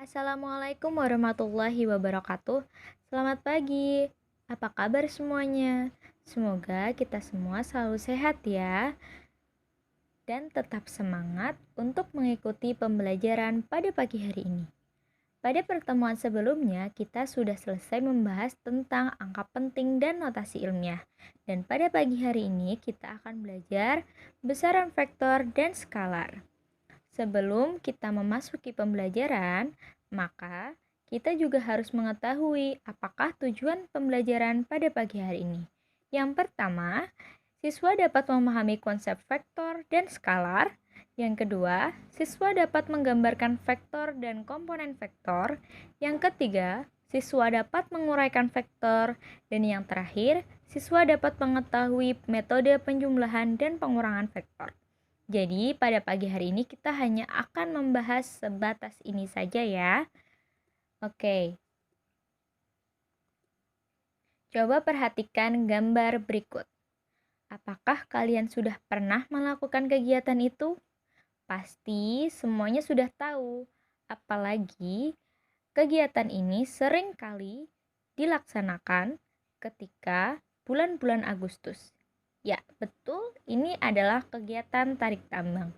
Assalamualaikum warahmatullahi wabarakatuh. Selamat pagi. Apa kabar semuanya? Semoga kita semua selalu sehat ya dan tetap semangat untuk mengikuti pembelajaran pada pagi hari ini. Pada pertemuan sebelumnya, kita sudah selesai membahas tentang angka penting dan notasi ilmiah. Dan pada pagi hari ini kita akan belajar besaran vektor dan skalar. Sebelum kita memasuki pembelajaran, maka kita juga harus mengetahui apakah tujuan pembelajaran pada pagi hari ini. Yang pertama, siswa dapat memahami konsep vektor dan skalar. Yang kedua, siswa dapat menggambarkan vektor dan komponen vektor. Yang ketiga, siswa dapat menguraikan vektor. Dan yang terakhir, siswa dapat mengetahui metode penjumlahan dan pengurangan vektor. Jadi, pada pagi hari ini kita hanya akan membahas sebatas ini saja ya. Oke. Coba perhatikan gambar berikut. Apakah kalian sudah pernah melakukan kegiatan itu? Pasti semuanya sudah tahu. Apalagi kegiatan ini sering kali dilaksanakan ketika bulan-bulan Agustus. Ya, betul, ini adalah kegiatan tarik tambang.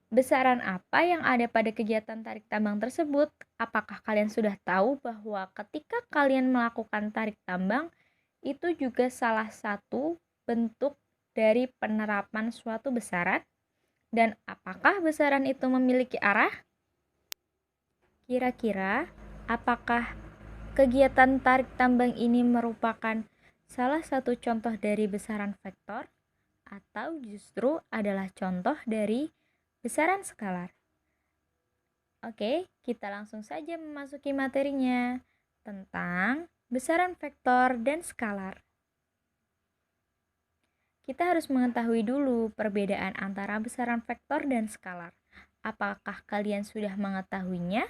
Besaran apa yang ada pada kegiatan tarik tambang tersebut? Apakah kalian sudah tahu bahwa ketika kalian melakukan tarik tambang, itu juga salah satu bentuk dari penerapan suatu besaran? Dan apakah besaran itu memiliki arah? Kira-kira, apakah kegiatan tarik tambang ini merupakan salah satu contoh dari besaran vektor? Atau justru adalah contoh dari besaran skalar? Oke, kita langsung saja memasuki materinya tentang besaran vektor dan skalar. Kita harus mengetahui dulu perbedaan antara besaran vektor dan skalar. Apakah kalian sudah mengetahuinya?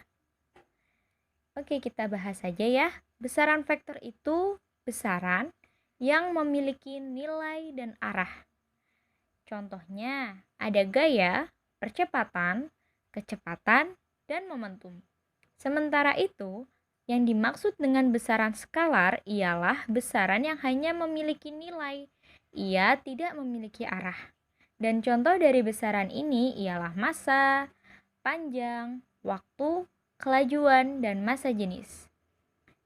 Oke, kita bahas saja ya. Besaran vektor itu besaran yang memiliki nilai dan arah. Contohnya, ada gaya, percepatan, kecepatan, dan momentum. Sementara itu, yang dimaksud dengan besaran skalar ialah besaran yang hanya memiliki nilai. Ia tidak memiliki arah. Dan contoh dari besaran ini ialah massa, panjang, waktu, kelajuan, dan massa jenis.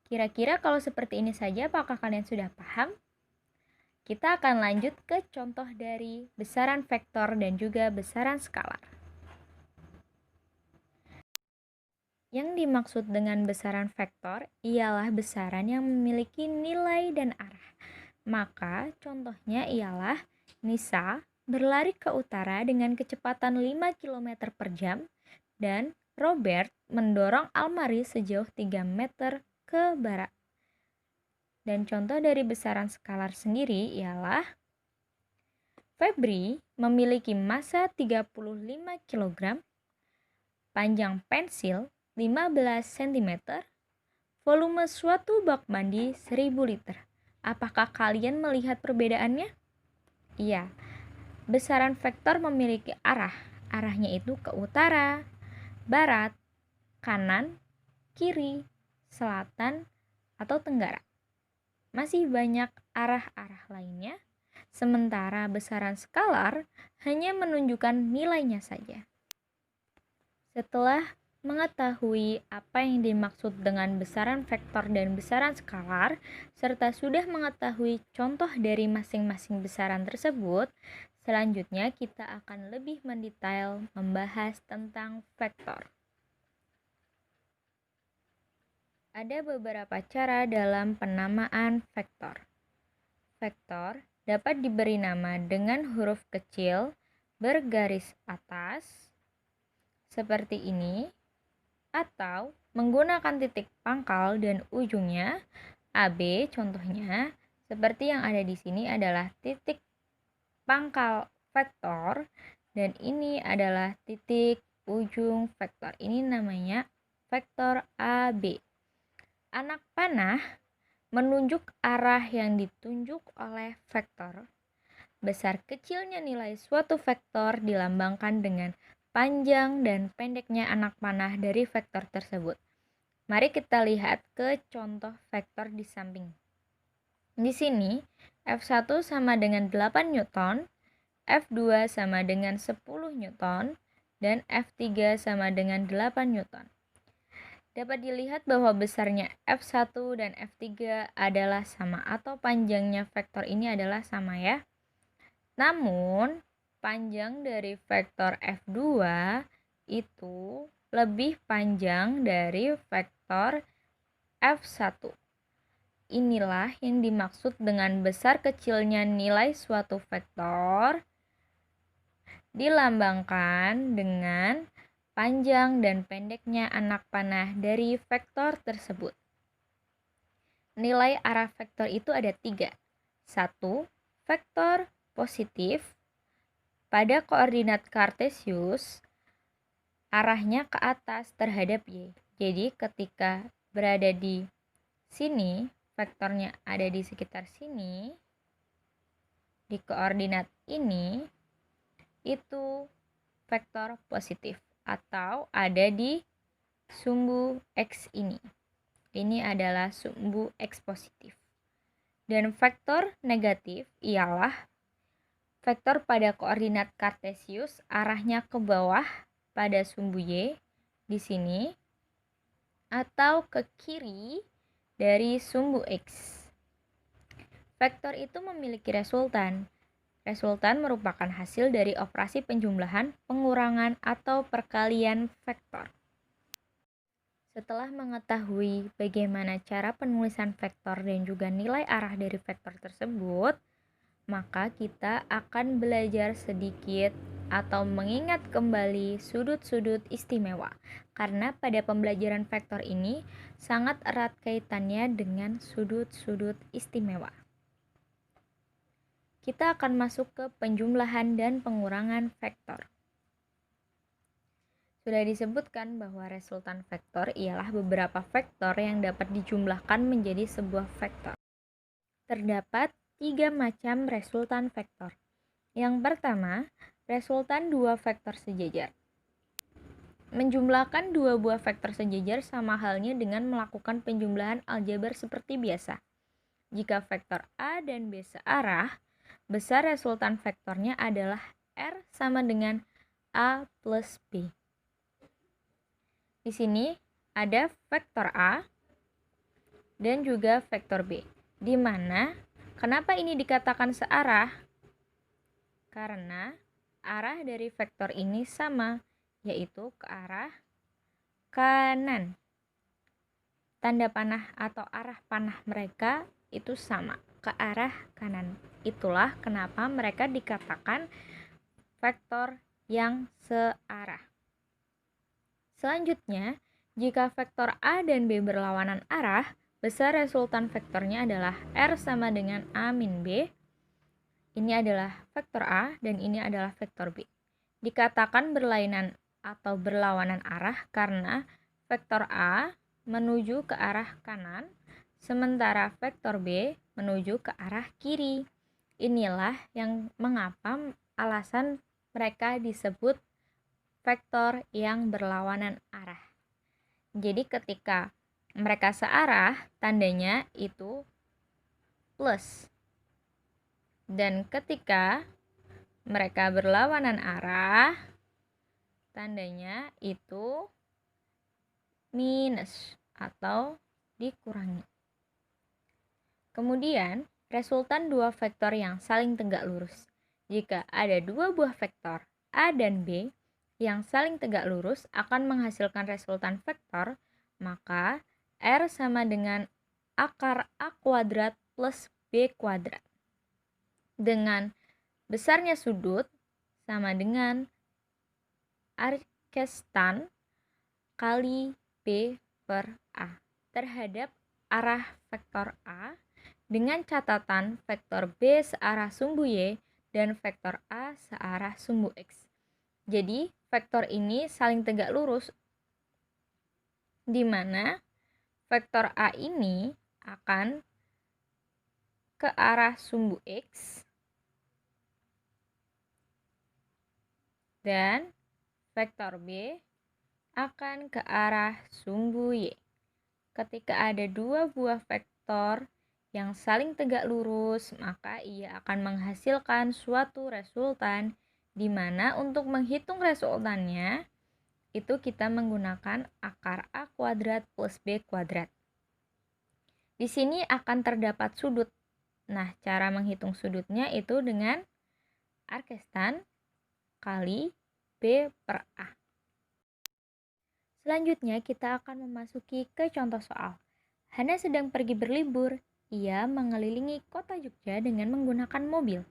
Kira-kira kalau seperti ini saja, apakah kalian sudah paham? Kita akan lanjut ke contoh dari besaran vektor dan juga besaran skalar. Yang dimaksud dengan besaran vektor ialah besaran yang memiliki nilai dan arah. Maka contohnya ialah Nisa berlari ke utara dengan kecepatan 5 km per jam dan Robert mendorong almari sejauh 3 meter ke barat. Dan contoh dari besaran skalar sendiri ialah Febri memiliki massa 35 kg, panjang pensil 15 cm, volume suatu bak mandi 1000 liter. Apakah kalian melihat perbedaannya? Iya, besaran vektor memiliki arah. Arahnya itu ke utara, barat, kanan, kiri, selatan, atau tenggara. Masih banyak arah-arah lainnya, sementara besaran skalar hanya menunjukkan nilainya saja. Setelah mengetahui apa yang dimaksud dengan besaran vektor dan besaran skalar, serta sudah mengetahui contoh dari masing-masing besaran tersebut, selanjutnya kita akan lebih mendetail membahas tentang vektor. Ada beberapa cara dalam penamaan vektor. Vektor dapat diberi nama dengan huruf kecil bergaris atas seperti ini, atau menggunakan titik pangkal dan ujungnya AB. Contohnya seperti yang ada di sini adalah titik pangkal vektor dan ini adalah titik ujung vektor. Ini namanya vektor AB. Anak panah menunjuk arah yang ditunjuk oleh vektor. Besar kecilnya nilai suatu vektor dilambangkan dengan panjang dan pendeknya anak panah dari vektor tersebut. Mari kita lihat ke contoh vektor di samping. Di sini, F1 sama dengan 8 Newton, F2 sama dengan 10 Newton, dan F3 sama dengan 8 Newton. Dapat dilihat bahwa besarnya F1 dan F3 adalah sama atau panjangnya vektor ini adalah sama ya. Namun, panjang dari vektor F2 itu lebih panjang dari vektor F1. Inilah yang dimaksud dengan besar kecilnya nilai suatu vektor dilambangkan dengan panjang dan pendeknya anak panah dari vektor tersebut. Nilai arah vektor itu ada 3. 1. Vektor positif. Pada koordinat kartesius, arahnya ke atas terhadap Y. Jadi ketika berada di sini, vektornya ada di sekitar sini, di koordinat ini, itu vektor positif atau ada di sumbu X ini. Ini adalah sumbu X positif. Dan vektor negatif ialah vektor pada koordinat kartesius arahnya ke bawah pada sumbu Y di sini atau ke kiri dari sumbu X. Vektor itu memiliki resultan. Resultan merupakan hasil dari operasi penjumlahan, pengurangan, atau perkalian vektor. Setelah mengetahui bagaimana cara penulisan vektor dan juga nilai arah dari vektor tersebut, maka kita akan belajar sedikit atau mengingat kembali sudut-sudut istimewa. Karena pada pembelajaran vektor ini sangat erat kaitannya dengan sudut-sudut istimewa. Kita akan masuk ke penjumlahan dan pengurangan vektor. Sudah disebutkan bahwa resultan vektor ialah beberapa vektor yang dapat dijumlahkan menjadi sebuah vektor. Terdapat 3 macam resultan vektor. Yang pertama, resultan dua vektor sejajar. Menjumlahkan dua buah vektor sejajar sama halnya dengan melakukan penjumlahan aljabar seperti biasa. Jika vektor A dan B searah, besar resultan vektornya adalah R sama dengan A plus B. Di sini ada vektor A dan juga vektor B. Di mana kenapa ini dikatakan searah? Karena arah dari vektor ini sama, yaitu ke arah kanan. Tanda panah atau arah panah mereka itu sama, ke arah kanan. Itulah kenapa mereka dikatakan vektor yang searah. Selanjutnya, jika vektor A dan B berlawanan arah, besar resultan vektornya adalah R sama dengan A min B. Ini adalah vektor A dan ini adalah vektor B. Dikatakan berlainan atau berlawanan arah karena vektor A menuju ke arah kanan, sementara vektor B menuju ke arah kiri. Inilah yang mengapa alasan mereka disebut vektor yang berlawanan arah. Jadi ketika mereka searah, tandanya itu plus. Dan ketika mereka berlawanan arah, tandanya itu minus atau dikurangi. Kemudian, resultan dua vektor yang saling tegak lurus. Jika ada dua buah vektor A dan B yang saling tegak lurus akan menghasilkan resultan vektor, maka R sama dengan akar A kuadrat plus B kuadrat. Dengan besarnya sudut sama dengan arkestan kali B per A terhadap arah vektor A dengan catatan vektor B searah sumbu Y dan vektor A searah sumbu X. Jadi, vektor ini saling tegak lurus di mana vektor A ini akan ke arah sumbu X dan vektor B akan ke arah sumbu Y. ketika ada dua buah vektor yang saling tegak lurus, maka ia akan menghasilkan suatu resultan di mana untuk menghitung resultannya itu kita menggunakan akar A kuadrat plus B kuadrat. Di sini akan terdapat sudut. Nah, cara menghitung sudutnya itu dengan arkestan kali B per A. Selanjutnya kita akan memasuki ke contoh soal. Hana sedang pergi berlibur. Ia mengelilingi kota Jogja dengan menggunakan mobil.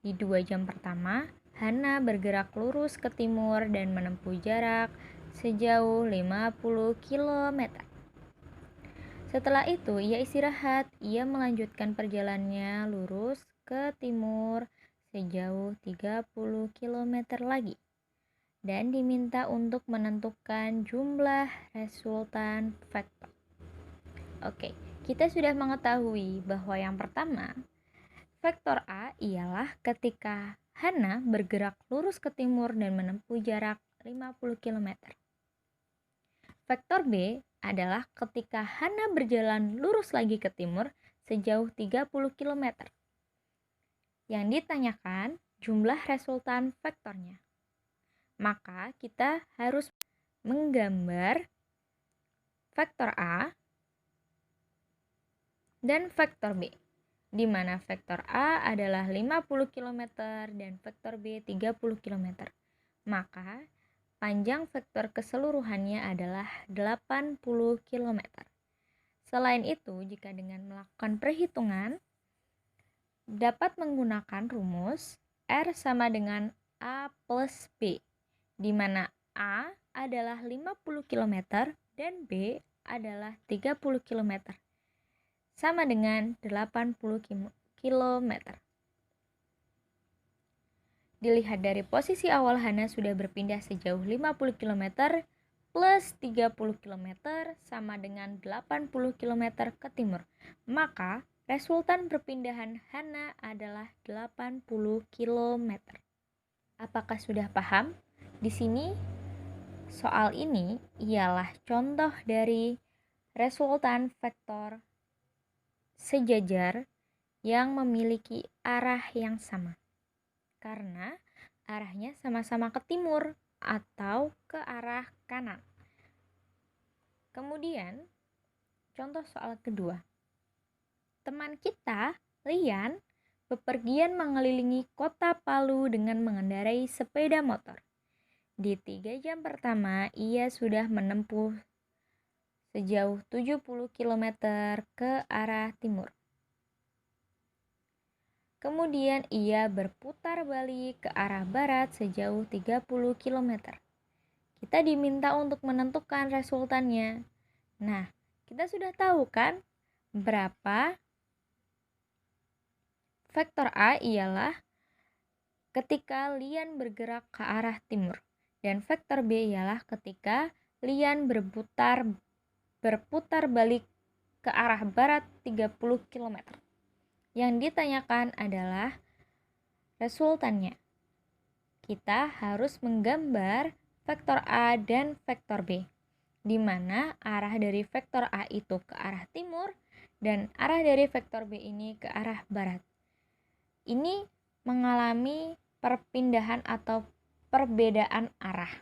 Di 2 jam pertama, Hana bergerak lurus ke timur dan menempuh jarak sejauh 50 km. Setelah itu, ia istirahat. Ia melanjutkan perjalanannya lurus ke timur sejauh 30 km lagi dan diminta untuk menentukan jumlah resultan vektor. Oke, kita sudah mengetahui bahwa yang pertama, vektor A ialah ketika Hana bergerak lurus ke timur dan menempuh jarak 50 km. Vektor B adalah ketika Hana berjalan lurus lagi ke timur sejauh 30 km. Yang ditanyakan jumlah resultan vektornya. Maka kita harus menggambar vektor A dan vektor B, di mana vektor A adalah 50 km dan vektor B 30 km. Maka panjang vektor keseluruhannya adalah 80 km. Selain itu, jika dengan melakukan perhitungan, dapat menggunakan rumus R sama dengan A plus B, di mana A adalah 50 km dan B adalah 30 km. Sama dengan 80 km. Dilihat dari posisi awal Hana sudah berpindah sejauh 50 km plus 30 km sama dengan 80 km ke timur. Maka resultan perpindahan Hana adalah 80 km. Apakah sudah paham? Di sini soal ini ialah contoh dari resultan vektor sejajar yang memiliki arah yang sama, karena arahnya sama-sama ke timur atau ke arah kanan. Kemudian, contoh soal kedua. Teman kita, Lian, bepergian mengelilingi kota Palu dengan mengendarai sepeda motor. Di 3 jam pertama, ia sudah menempuh sejauh 70 km ke arah timur. Kemudian ia berputar balik ke arah barat sejauh 30 km. Kita diminta untuk menentukan resultannya. Nah, kita sudah tahu kan berapa vektor A ialah ketika Lian bergerak ke arah timur. Dan vektor B ialah ketika Lian berputar balik ke arah barat 30 km. Yang ditanyakan adalah resultannya. Kita harus menggambar vektor A dan vektor B, di mana arah dari vektor A itu ke arah timur dan arah dari vektor B ini ke arah barat. Ini mengalami perpindahan atau perbedaan arah.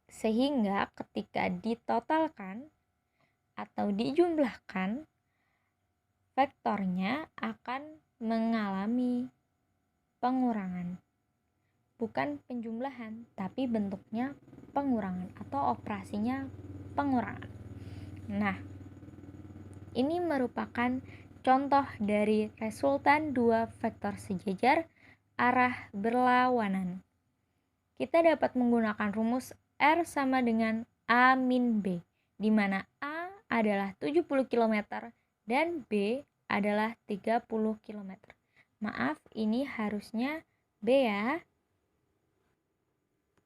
Sehingga ketika ditotalkan atau dijumlahkan, vektornya akan mengalami pengurangan. Bukan penjumlahan, tapi bentuknya pengurangan atau operasinya pengurangan. Nah, ini merupakan contoh dari resultan dua vektor sejajar arah berlawanan. Kita dapat menggunakan rumus R sama dengan A min B, di mana A adalah 70 km dan B adalah 30 km. Maaf, ini harusnya B ya.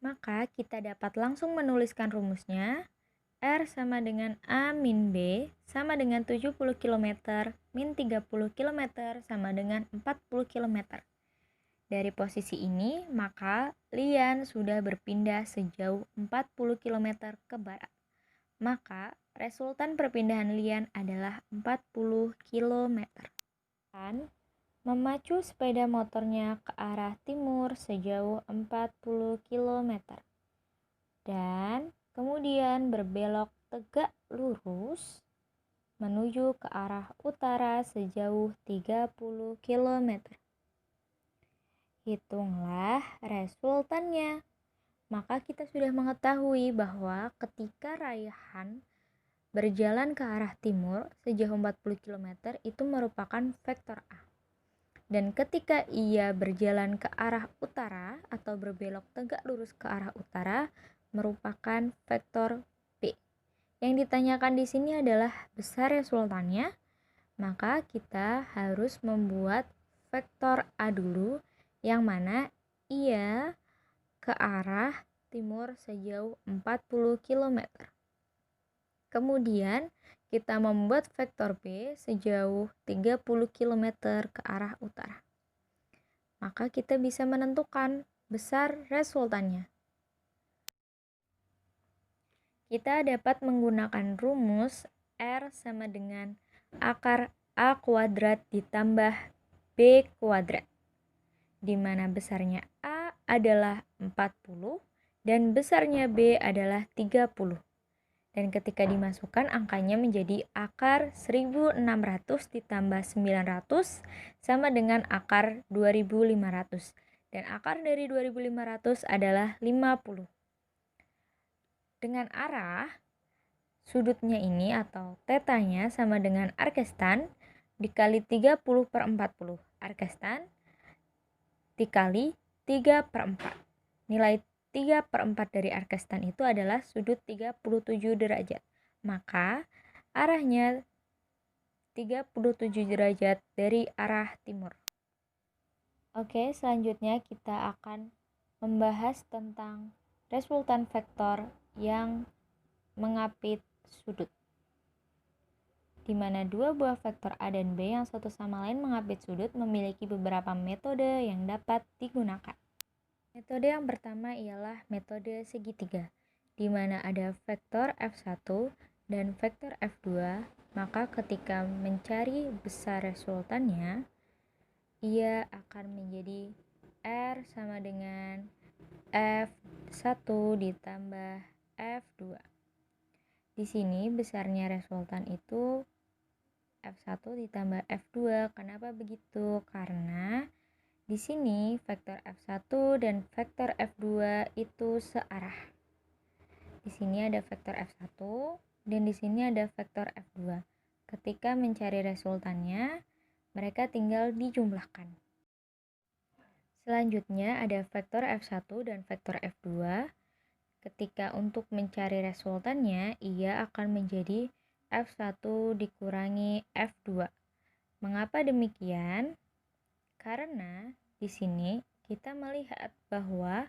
Maka kita dapat langsung menuliskan rumusnya. R sama dengan A min B sama dengan 70 km min 30 km sama dengan 40 km. Dari posisi ini, maka Lian sudah berpindah sejauh 40 km ke barat. maka resultan perpindahan lian adalah 40 km. Dan memacu sepeda motornya ke arah timur sejauh 40 km. Dan kemudian berbelok tegak lurus menuju ke arah utara sejauh 30 km. Hitunglah resultannya. Maka kita sudah mengetahui bahwa ketika Raihan berjalan ke arah timur sejauh 40 km itu merupakan vektor A. Dan ketika ia berjalan ke arah utara atau berbelok tegak lurus ke arah utara merupakan vektor B. Yang ditanyakan di sini adalah besar resultannya, maka kita harus membuat vektor A dulu yang mana ia ke arah timur sejauh 40 km. Kemudian kita membuat vektor B sejauh 30 km ke arah utara. Maka kita bisa menentukan besar resultannya. Kita dapat menggunakan rumus R sama dengan akar A kuadrat ditambah B kuadrat, di mana besarnya A adalah 40 dan besarnya B adalah 30. Dan ketika dimasukkan angkanya menjadi akar 1600 ditambah 900 sama dengan akar 2500. Dan akar dari 2500 adalah 50. Dengan arah sudutnya ini atau tetanya sama dengan arkestan dikali 30/40. Arkestan dikali 3/4. Nilai 3/4 dari arkestan itu adalah sudut 37 derajat. Maka arahnya 37 derajat dari arah timur. Oke, selanjutnya kita akan membahas tentang resultan vektor yang mengapit sudut, di mana dua buah vektor A dan B yang satu sama lain mengapit sudut memiliki beberapa metode yang dapat digunakan. Metode yang pertama ialah metode segitiga, di mana ada vektor F1 dan vektor F2, maka ketika mencari besar resultannya, ia akan menjadi R sama dengan F1 ditambah F2. Di sini besarnya resultan itu F1 ditambah F2. Kenapa begitu? Karena di sini vektor F1 dan vektor F2 itu searah. Di sini ada vektor F1 dan di sini ada vektor F2. Ketika mencari resultannya, mereka tinggal dijumlahkan. Selanjutnya ada vektor F1 dan vektor F2. Ketika untuk mencari resultannya, ia akan menjadi F1 dikurangi F2. Mengapa demikian? Karena di sini kita melihat bahwa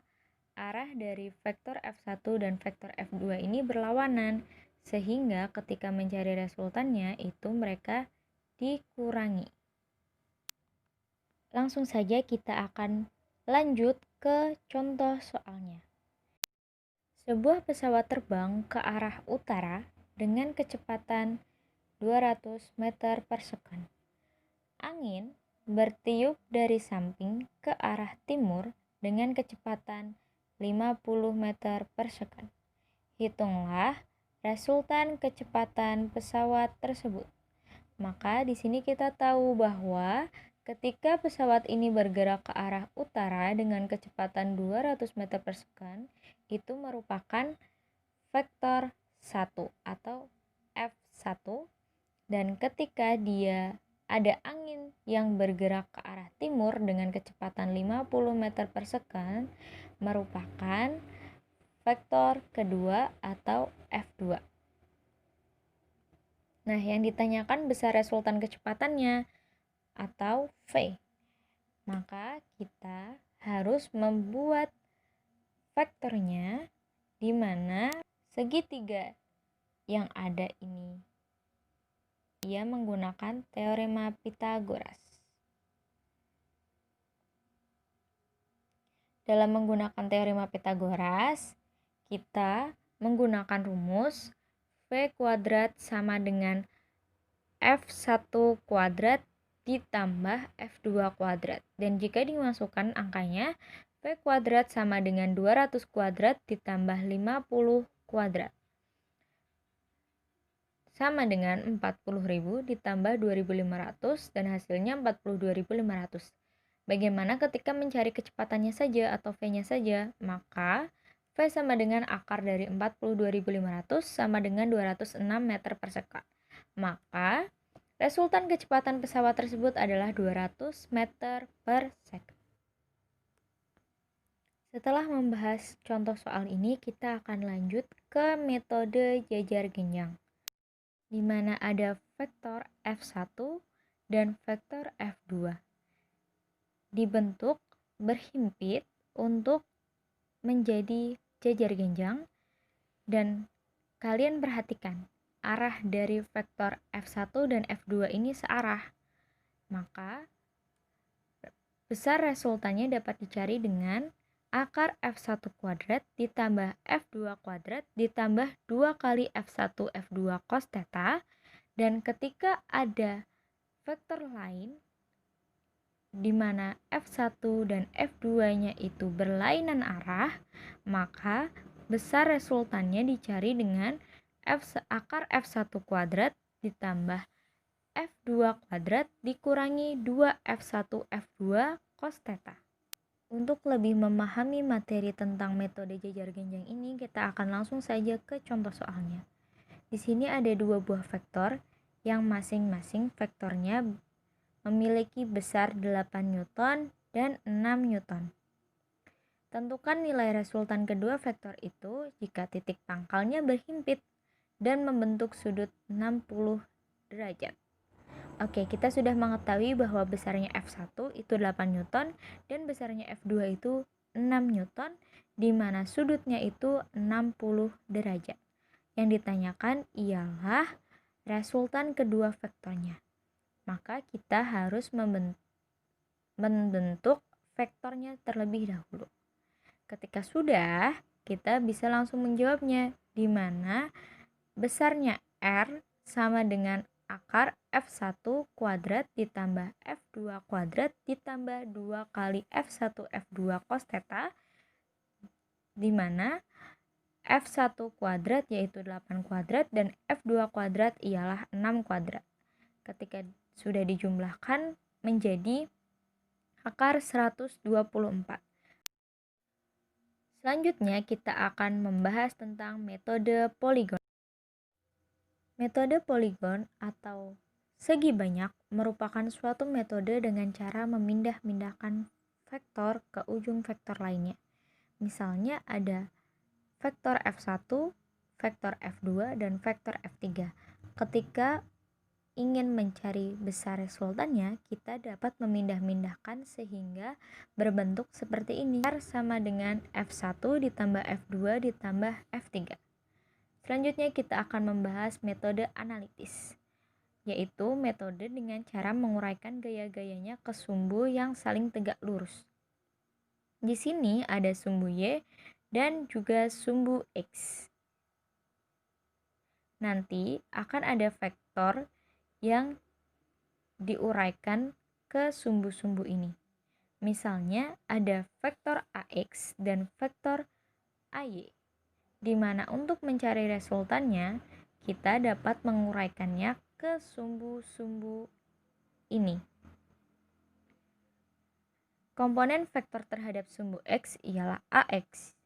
arah dari vektor F1 dan vektor F2 ini berlawanan, sehingga ketika mencari resultannya itu mereka dikurangi. Langsung saja kita akan lanjut ke contoh soalnya. Sebuah pesawat terbang ke arah utara dengan kecepatan 200 meter per second. Angin bertiup dari samping ke arah timur dengan kecepatan 50 meter per second. Hitunglah resultan kecepatan pesawat tersebut. Maka di sini kita tahu bahwa ketika pesawat ini bergerak ke arah utara dengan kecepatan 200 meter per second, itu merupakan vektor 1 atau F1, dan ketika dia ada angin yang bergerak ke arah timur dengan kecepatan 50 meter per second merupakan vektor kedua atau F2. Nah, yang ditanyakan besar resultan kecepatannya atau V. Maka kita harus membuat vektornya di mana segitiga yang ada ini ia menggunakan teorema Pythagoras. Dalam menggunakan teorema Pythagoras, kita menggunakan rumus V kuadrat sama dengan F1 kuadrat ditambah F2 kuadrat. Dan jika dimasukkan angkanya, V kuadrat sama dengan 200 kuadrat ditambah 50 kuadrat. Sama dengan 40.000 ditambah 2.500 dan hasilnya 42.500. Bagaimana ketika mencari kecepatannya saja atau V-nya saja? Maka V sama dengan akar dari 42.500 sama dengan 206 meter per second. Maka resultan kecepatan pesawat tersebut adalah 200 meter per second. Setelah membahas contoh soal ini, kita akan lanjut ke metode jajar genjang, di mana ada vektor F1 dan vektor F2 dibentuk berhimpit untuk menjadi jajar genjang, dan kalian perhatikan arah dari vektor F1 dan F2 ini searah. Maka besar resultannya dapat dicari dengan akar F1 kuadrat ditambah F2 kuadrat ditambah 2 kali F1 F2 cos theta, dan ketika ada vektor lain di mana F1 dan F2-nya itu berlainan arah, maka besar resultannya dicari dengan akar F1 kuadrat ditambah F2 kuadrat dikurangi 2 F1 F2 cos theta. Untuk lebih memahami materi tentang metode jajar genjang ini, kita akan langsung saja ke contoh soalnya. Di sini ada dua buah vektor yang masing-masing vektornya memiliki besar 8 Newton dan 6 Newton. Tentukan nilai resultan kedua vektor itu jika titik pangkalnya berhimpit dan membentuk sudut 60 derajat. Oke, kita sudah mengetahui bahwa besarnya F1 itu 8 Newton dan besarnya F2 itu 6 Newton, di mana sudutnya itu 60 derajat. Yang ditanyakan ialah resultan kedua vektornya. Maka kita harus membentuk vektornya terlebih dahulu. Ketika sudah, kita bisa langsung menjawabnya, di mana besarnya R sama dengan akar F1 kuadrat ditambah F2 kuadrat ditambah 2 kali F1 F2 cos theta, di mana F1 kuadrat yaitu 8 kuadrat dan F2 kuadrat ialah 6 kuadrat. Ketika sudah dijumlahkan menjadi akar 124. Selanjutnya kita akan membahas tentang metode poligon. Metode poligon atau segi banyak merupakan suatu metode dengan cara memindah-mindahkan vektor ke ujung vektor lainnya. Misalnya ada vektor F1, vektor F2, dan vektor F3. Ketika ingin mencari besar resultannya, kita dapat memindah-mindahkan sehingga berbentuk seperti ini. R sama dengan F1 ditambah F2 ditambah F3. Selanjutnya kita akan membahas metode analitis, yaitu metode dengan cara menguraikan gaya-gayanya ke sumbu yang saling tegak lurus. Di sini ada sumbu Y dan juga sumbu X. Nanti akan ada vektor yang diuraikan ke sumbu-sumbu ini. Misalnya ada vektor AX dan vektor AY, di mana untuk mencari resultannya kita dapat menguraikannya ke sumbu-sumbu ini. Komponen vektor terhadap sumbu X ialah AX,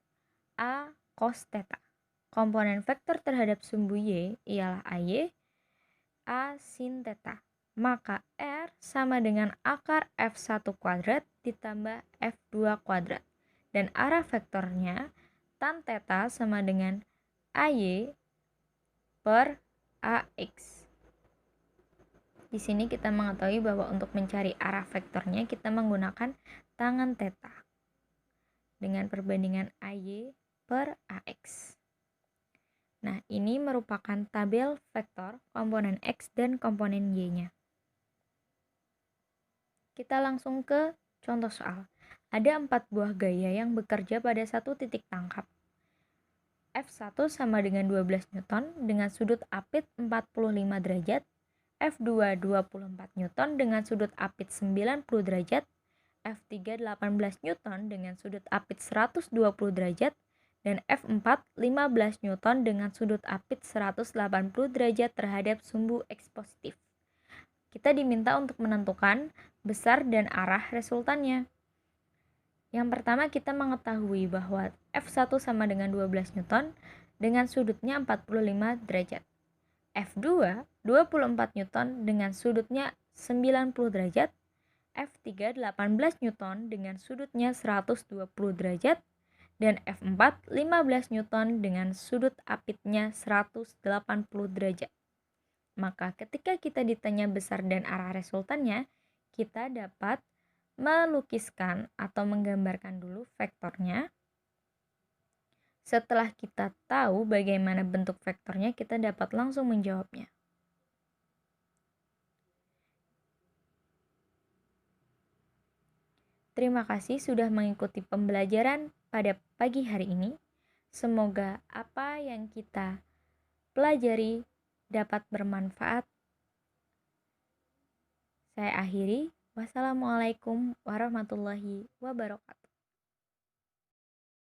A cos theta. Komponen vektor terhadap sumbu Y ialah AY, A sin theta. Maka R sama dengan akar F1 kuadrat ditambah F2 kuadrat. Dan arah vektornya tan theta sama dengan AY per AX. Di sini kita mengetahui bahwa untuk mencari arah vektornya kita menggunakan tangen theta dengan perbandingan AY per AX. Nah, ini merupakan tabel vektor komponen X dan komponen Y-nya. Kita langsung ke contoh soal. Ada 4 buah gaya yang bekerja pada satu titik tangkap. F1 sama dengan 12 Newton dengan sudut apit 45 derajat, F2 24 Newton dengan sudut apit 90 derajat, F3 18 Newton dengan sudut apit 120 derajat, dan F4 15 Newton dengan sudut apit 180 derajat terhadap sumbu ekspositif. Kita diminta untuk menentukan besar dan arah resultannya. Yang pertama kita mengetahui bahwa F1 sama dengan 12 Newton dengan sudutnya 45 derajat. F2 24 Newton dengan sudutnya 90 derajat. F3 18 Newton dengan sudutnya 120 derajat. Dan F4 15 Newton dengan sudut apitnya 180 derajat. Maka ketika kita ditanya besar dan arah resultannya, kita dapat melukiskan atau menggambarkan dulu vektornya. Setelah kita tahu bagaimana bentuk vektornya, kita dapat langsung menjawabnya. Terima kasih sudah mengikuti pembelajaran pada pagi hari ini. Semoga apa yang kita pelajari dapat bermanfaat. Saya akhiri. Wassalamualaikum warahmatullahi wabarakatuh.